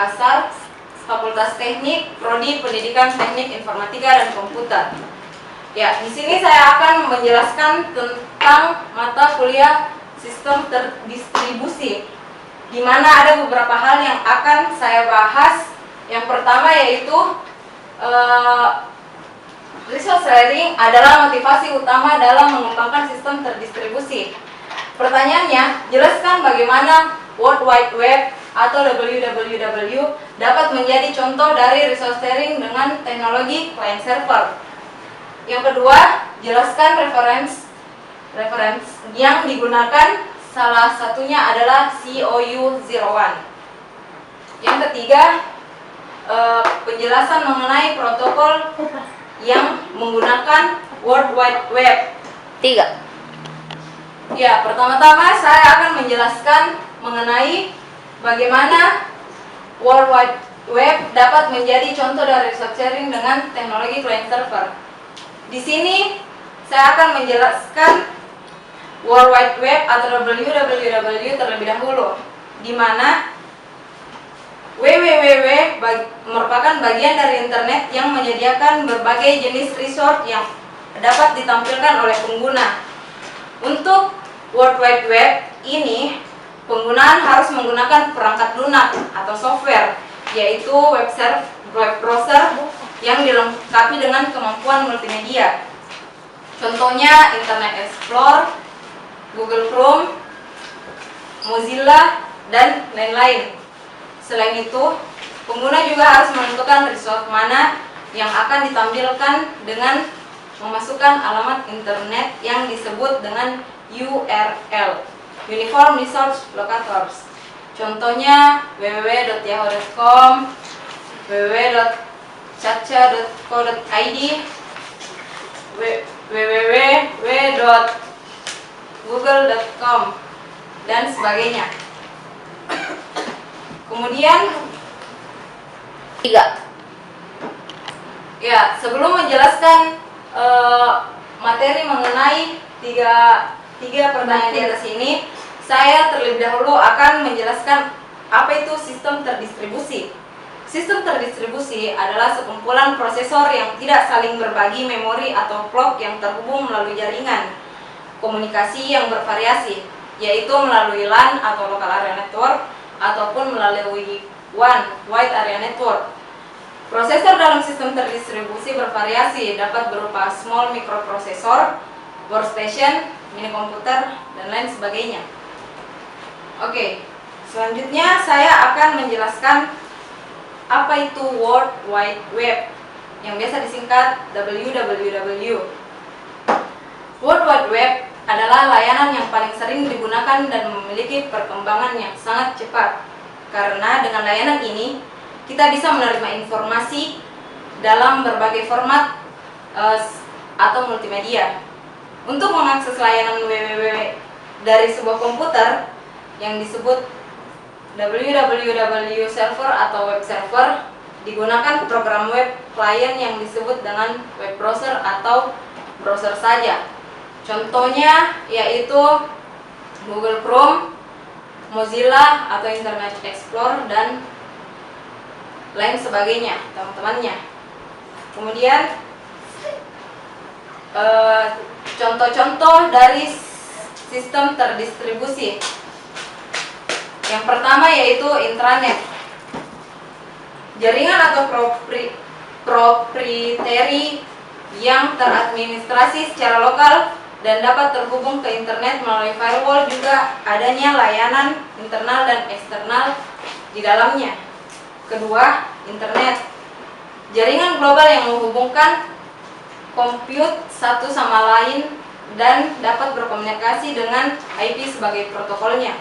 Makassar, Fakultas Teknik, Prodi Pendidikan Teknik Informatika dan Komputer. Ya, di sini saya akan menjelaskan tentang mata kuliah sistem terdistribusi, di mana ada beberapa hal yang akan saya bahas. Yang pertama yaitu resource sharing adalah motivasi utama dalam mengembangkan sistem terdistribusi. Pertanyaannya, jelaskan bagaimana World Wide Web atau WWW dapat menjadi contoh dari resource sharing dengan teknologi client server. Yang kedua, jelaskan reference yang digunakan, salah satunya adalah COU01. Yang ketiga, penjelasan mengenai protokol yang menggunakan World Wide Web. 3. Ya, pertama-tama saya akan menjelaskan mengenai bagaimana World Wide Web dapat menjadi contoh dari resource sharing dengan teknologi client server. Di sini saya akan menjelaskan World Wide Web atau WWW terlebih dahulu, di mana WWW merupakan bagian dari internet yang menyediakan berbagai jenis resource yang dapat ditampilkan oleh pengguna. Untuk World Wide Web ini, penggunaan harus menggunakan perangkat lunak atau software, yaitu web browser yang dilengkapi dengan kemampuan multimedia. Contohnya Internet Explorer, Google Chrome, Mozilla, dan lain-lain. Selain itu, pengguna juga harus menentukan resource mana yang akan ditampilkan dengan memasukkan alamat internet yang disebut dengan URL, Uniform Resource Locators. Contohnya www.yahoo.com, www.caca.co.id, www.google.com, dan sebagainya. Kemudian 3. Ya, sebelum menjelaskan materi mengenai tiga pertanyaan di atas ini, saya terlebih dahulu akan menjelaskan apa itu sistem terdistribusi. Sistem terdistribusi adalah sekumpulan prosesor yang tidak saling berbagi memori atau clock yang terhubung melalui jaringan komunikasi yang bervariasi, yaitu melalui LAN atau Local Area Network ataupun melalui WAN, Wide Area Network. Prosesor dalam sistem terdistribusi bervariasi, dapat berupa small microprosesor, workstation, mini komputer, dan lain sebagainya. Oke, selanjutnya saya akan menjelaskan apa itu World Wide Web, yang biasa disingkat WWW. World Wide Web adalah layanan yang paling sering digunakan dan memiliki perkembangan yang sangat cepat. Karena dengan layanan ini, kita bisa menerima informasi dalam berbagai format atau multimedia. Untuk mengakses layanan WWW dari sebuah komputer yang disebut WWW server atau web server, digunakan program web client yang disebut dengan web browser atau browser saja. Contohnya yaitu Google Chrome, Mozilla atau Internet Explorer, dan lain sebagainya, teman-temannya. Kemudian contoh-contoh dari sistem terdistribusi. Yang pertama yaitu intranet. Jaringan atau proprietary yang teradministrasi secara lokal dan dapat terhubung ke internet melalui firewall, juga adanya layanan internal dan eksternal di dalamnya. Kedua, internet. Jaringan global yang menghubungkan komput satu sama lain dan dapat berkomunikasi dengan IP sebagai protokolnya.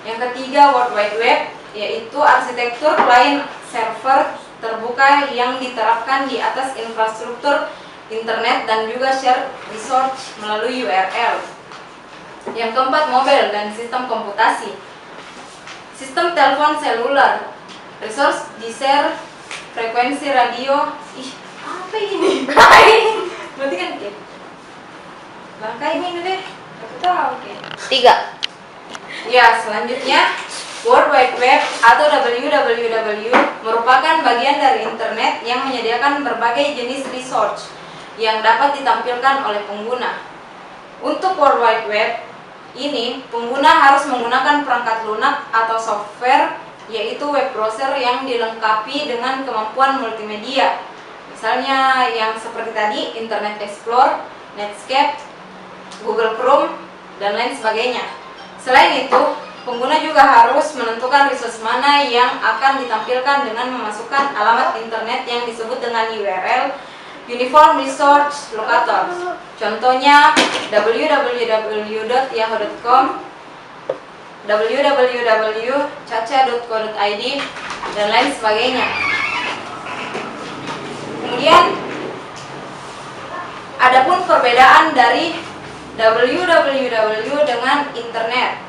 Yang ketiga, World Wide Web, yaitu arsitektur client server terbuka yang diterapkan di atas infrastruktur internet dan juga share resource melalui URL. Yang keempat, mobile dan sistem komputasi. Sistem telepon seluler, resource di-share, frekuensi radio. Ih, apa ini? Berarti kan langkah ini deh. Aku tahu. Oke. 3. Ya, selanjutnya World Wide Web atau WWW merupakan bagian dari internet yang menyediakan berbagai jenis resource yang dapat ditampilkan oleh pengguna. Untuk World Wide Web ini, pengguna harus menggunakan perangkat lunak atau software, yaitu web browser yang dilengkapi dengan kemampuan multimedia. Misalnya yang seperti tadi, Internet Explorer, Netscape, Google Chrome, dan lain sebagainya. Selain itu, pengguna juga harus menentukan resource mana yang akan ditampilkan dengan memasukkan alamat internet yang disebut dengan URL Uniform Resource Locator. Contohnya www.yahoo.com, www.caca.co.id, dan lain sebagainya. Kemudian, adapun perbedaan dari www dengan internet.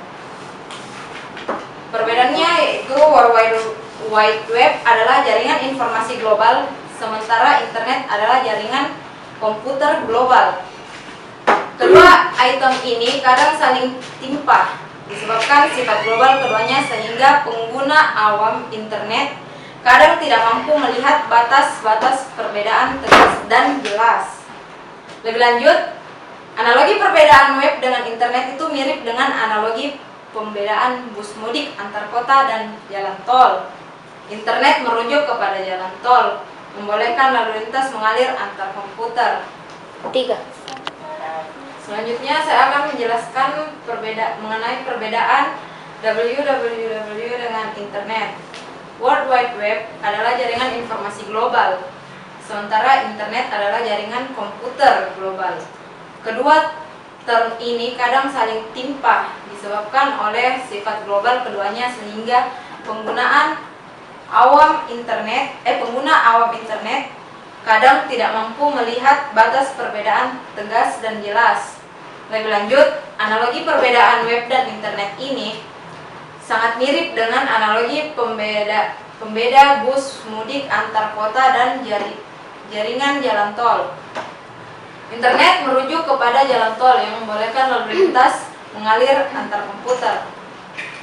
Perbedaannya yaitu World Wide Web adalah jaringan informasi global, sementara internet adalah jaringan komputer global. Kedua item ini kadang saling timpah disebabkan sifat global keduanya, sehingga pengguna awam internet kadang tidak mampu melihat batas-batas perbedaan tegas dan jelas. Lebih lanjut, analogi perbedaan web dengan internet itu mirip dengan analogi pembedaan bus mudik antar kota dan jalan tol. Internet merujuk kepada jalan tol, membolehkan lalu lintas mengalir antar komputer. 3. Selanjutnya saya akan menjelaskan mengenai perbedaan WWW dengan internet. World Wide Web adalah jaringan informasi global, sementara internet adalah jaringan komputer global. Kedua term ini kadang saling timpah disebabkan oleh sifat global keduanya, sehingga pengguna awam internet kadang tidak mampu melihat batas perbedaan tegas dan jelas. Lebih lanjut, analogi perbedaan web dan internet ini sangat mirip dengan analogi pembeda bus mudik antar kota dan jaringan jalan tol. Internet merujuk kepada jalan tol yang membolehkan lalu lintas mengalir antar komputer,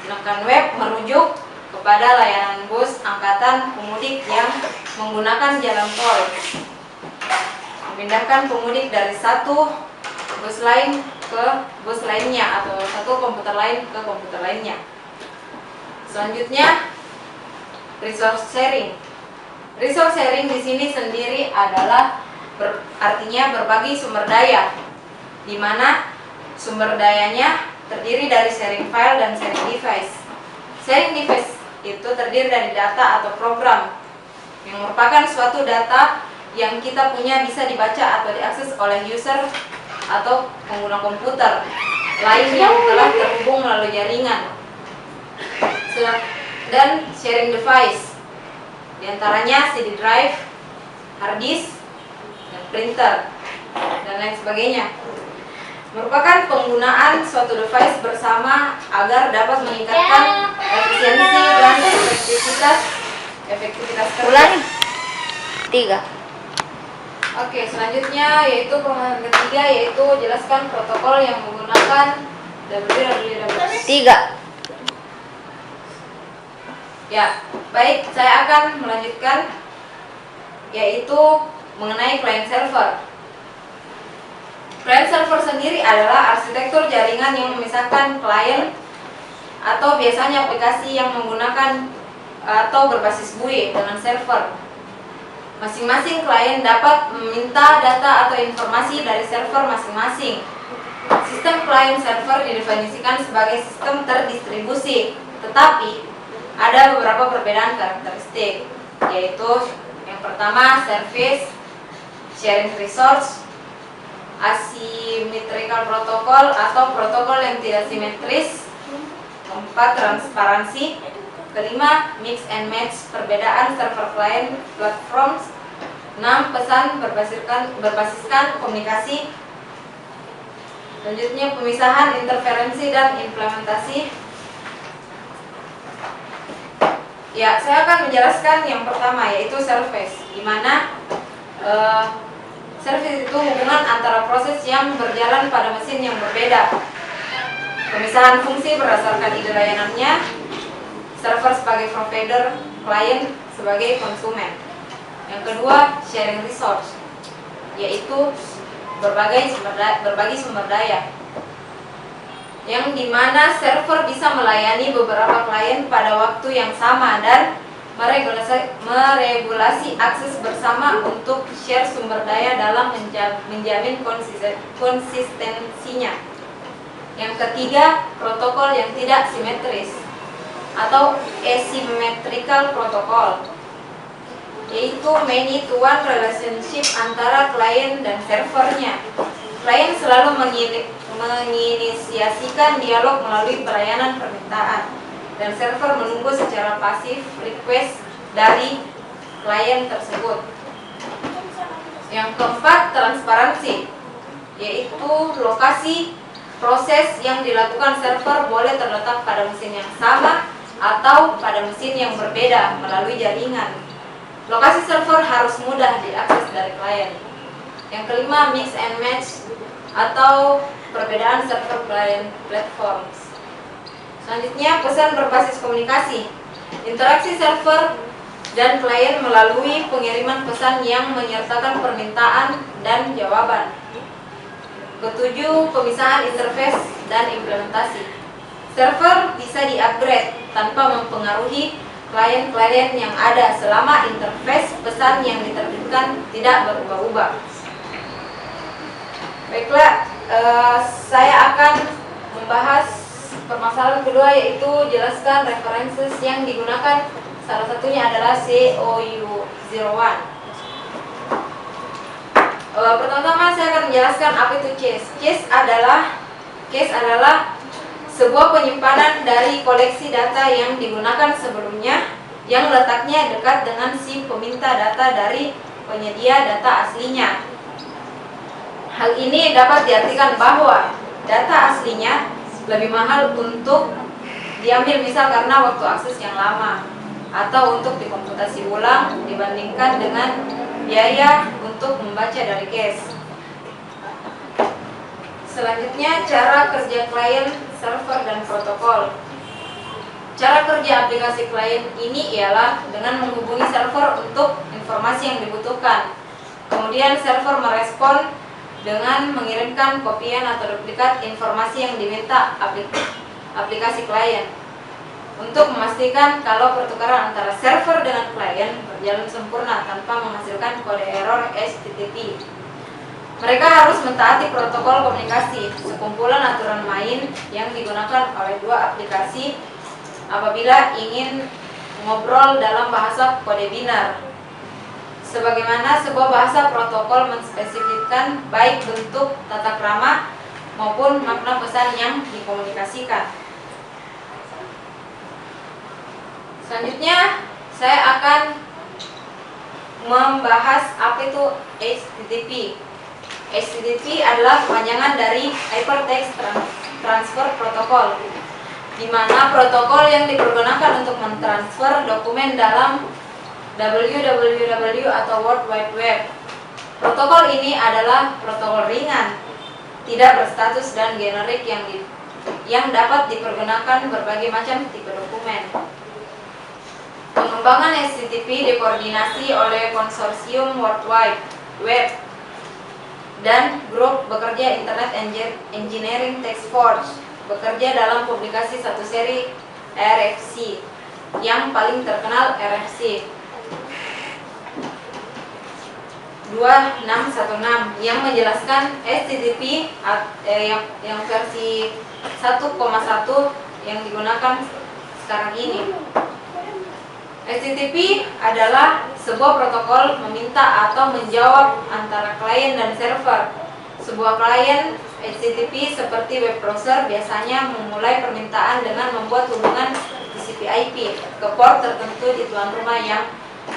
sedangkan web merujuk kepada layanan bus angkatan pemudik yang menggunakan jalan tol, memindahkan pemudik dari satu bus lain ke bus lainnya atau satu komputer lain ke komputer lainnya. Selanjutnya, resource sharing. Resource sharing di sini sendiri adalah artinya berbagi sumber daya, di mana sumber dayanya terdiri dari sharing file dan sharing device. Sharing device itu terdiri dari data atau program yang merupakan suatu data yang kita punya bisa dibaca atau diakses oleh user atau pengguna komputer lain yang telah terhubung melalui jaringan. Dan sharing device, diantaranya CD drive, hard disk, dan printer, dan lain sebagainya, merupakan penggunaan suatu device bersama agar dapat meningkatkan efisiensi dan efektivitas kerja. 3. Oke, selanjutnya yaitu pemahaman ketiga, yaitu jelaskan protokol yang menggunakan WWW. 3. Ya, baik, saya akan melanjutkan yaitu mengenai client server. Client server sendiri adalah arsitektur jaringan yang memisahkan klien atau biasanya aplikasi yang menggunakan atau berbasis GUI dengan server. Masing-masing klien dapat meminta data atau informasi dari server masing-masing. Sistem client server didefinisikan sebagai sistem terdistribusi, tetapi ada beberapa perbedaan karakteristik, yaitu yang pertama service, sharing resource, asymmetrical protocol atau protokol yang tidak simetris, keempat transparansi, kelima mix and match, perbedaan server client platforms, 6 pesan berbasiskan komunikasi, selanjutnya pemisahan interferensi dan implementasi. Ya, saya akan menjelaskan yang pertama, yaitu service, di mana service itu hubungan antara proses yang berjalan pada mesin yang berbeda. Pemisahan fungsi berdasarkan ide layanannya, server sebagai provider, klien sebagai konsumen. Yang kedua, sharing resource, yaitu berbagi sumber daya, yang dimana server bisa melayani beberapa klien pada waktu yang sama dan meregulasi akses bersama untuk share sumber daya dalam menjamin konsistensinya. Yang ketiga, protokol yang tidak simetris atau asymmetrical protocol, yaitu many to one relationship antara klien dan servernya. Klien selalu menginisiasikan dialog melalui pelayanan permintaan, dan server menunggu secara pasif request dari klien tersebut. Yang keempat, transparansi, yaitu lokasi proses yang dilakukan server boleh terletak pada mesin yang sama atau pada mesin yang berbeda melalui jaringan. Lokasi server harus mudah diakses dari klien. Yang kelima, mix and match atau perbedaan server client platforms. Selanjutnya, pesan berbasis komunikasi. Interaksi server dan klien melalui pengiriman pesan yang menyertakan permintaan dan jawaban. Ketujuh, pemisahan interface dan implementasi. Server bisa di-upgrade tanpa mempengaruhi klien-klien yang ada selama interface pesan yang diterbitkan tidak berubah-ubah. Baiklah, saya akan membahas permasalahan kedua, yaitu jelaskan references yang digunakan. Salah satunya adalah COU01. Pertama-tama saya akan menjelaskan apa itu cache. Cache adalah sebuah penyimpanan dari koleksi data yang digunakan sebelumnya, yang letaknya dekat dengan si peminta data dari penyedia data aslinya. Hal ini dapat diartikan bahwa data aslinya lebih mahal untuk diambil, misal karena waktu akses yang lama, atau untuk dikomputasi ulang dibandingkan dengan biaya untuk membaca dari cache. Selanjutnya, cara kerja klien, server, dan protokol. Cara kerja aplikasi klien ini ialah dengan menghubungi server untuk informasi yang dibutuhkan. Kemudian server merespon dengan mengirimkan kopian atau duplikat informasi yang diminta aplikasi klien, untuk memastikan kalau pertukaran antara server dengan klien berjalan sempurna tanpa menghasilkan kode error HTTP. Mereka harus mentaati protokol komunikasi, sekumpulan aturan main yang digunakan oleh dua aplikasi apabila ingin ngobrol dalam bahasa kode binar. Sebagaimana sebuah bahasa protokol menspesifikkan baik bentuk tata krama maupun makna pesan yang dikomunikasikan. Selanjutnya, saya akan membahas apa itu HTTP. HTTP adalah kepanjangan dari Hypertext Transfer Protocol, di mana protokol yang dipergunakan untuk mentransfer dokumen dalam www atau World Wide Web. Protokol ini adalah protokol ringan, tidak berstatus dan generik yang dapat dipergunakan berbagai macam tipe dokumen. Pengembangan HTTP dikoordinasi oleh konsorsium World Wide Web dan grup bekerja Internet Engineering Task Force, bekerja dalam publikasi satu seri RFC, yang paling terkenal RFC 2616, yang menjelaskan HTTP yang versi 1,1 yang digunakan sekarang ini. HTTP adalah sebuah protokol meminta atau menjawab antara klien dan server. Sebuah klien HTTP seperti web browser biasanya memulai permintaan dengan membuat hubungan TCP/IP ke port tertentu di tuan rumah yang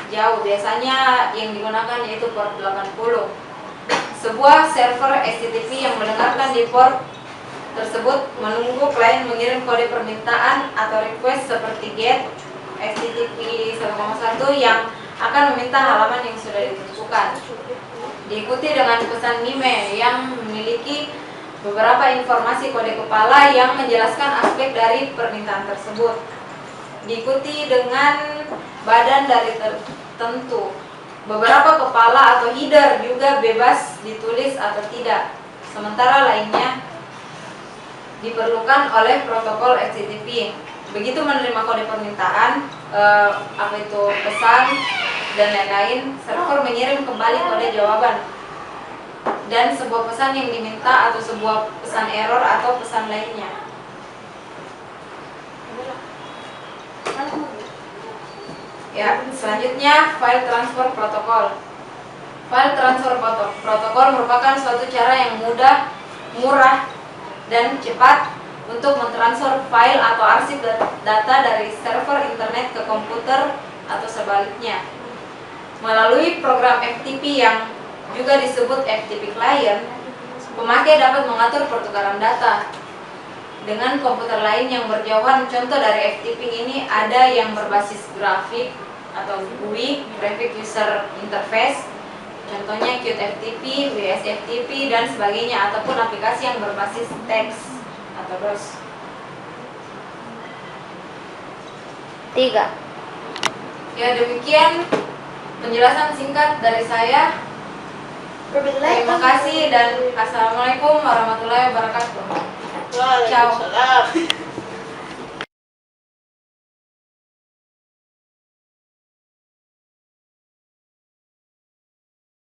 jauh, biasanya yang digunakan yaitu port 80. Sebuah server HTTP yang mendengarkan di port tersebut menunggu klien mengirim kode permintaan atau request seperti GET HTTP 1,1 yang akan meminta halaman yang sudah ditentukan. Diikuti dengan pesan MIME yang memiliki beberapa informasi kode kepala yang menjelaskan aspek dari permintaan tersebut. diikuti dengan badan dari tertentu. Beberapa kepala atau header juga bebas ditulis atau tidak. Sementara lainnya diperlukan oleh protokol HTTP. Begitu menerima kode permintaan, apa itu pesan dan lain-lain, server mengirim kembali kode jawaban dan sebuah pesan yang diminta atau sebuah pesan error atau pesan lainnya. Ya, selanjutnya file transfer protokol. File transfer protokol merupakan suatu cara yang mudah, murah, dan cepat untuk mentransfer file atau arsip data dari server internet ke komputer atau sebaliknya. Melalui program FTP yang juga disebut FTP client, pemakai dapat mengatur pertukaran data dengan komputer lain yang berjauhan. Contoh dari FTP ini ada yang berbasis grafik atau GUI, Graphic User Interface, contohnya Qt FTP, WS FTP, dan sebagainya, ataupun aplikasi yang berbasis teks atau DOS. 3. Ya, demikian penjelasan singkat dari saya. Terima kasih dan assalamualaikum warahmatullahi wabarakatuh. Waalaikumsalam.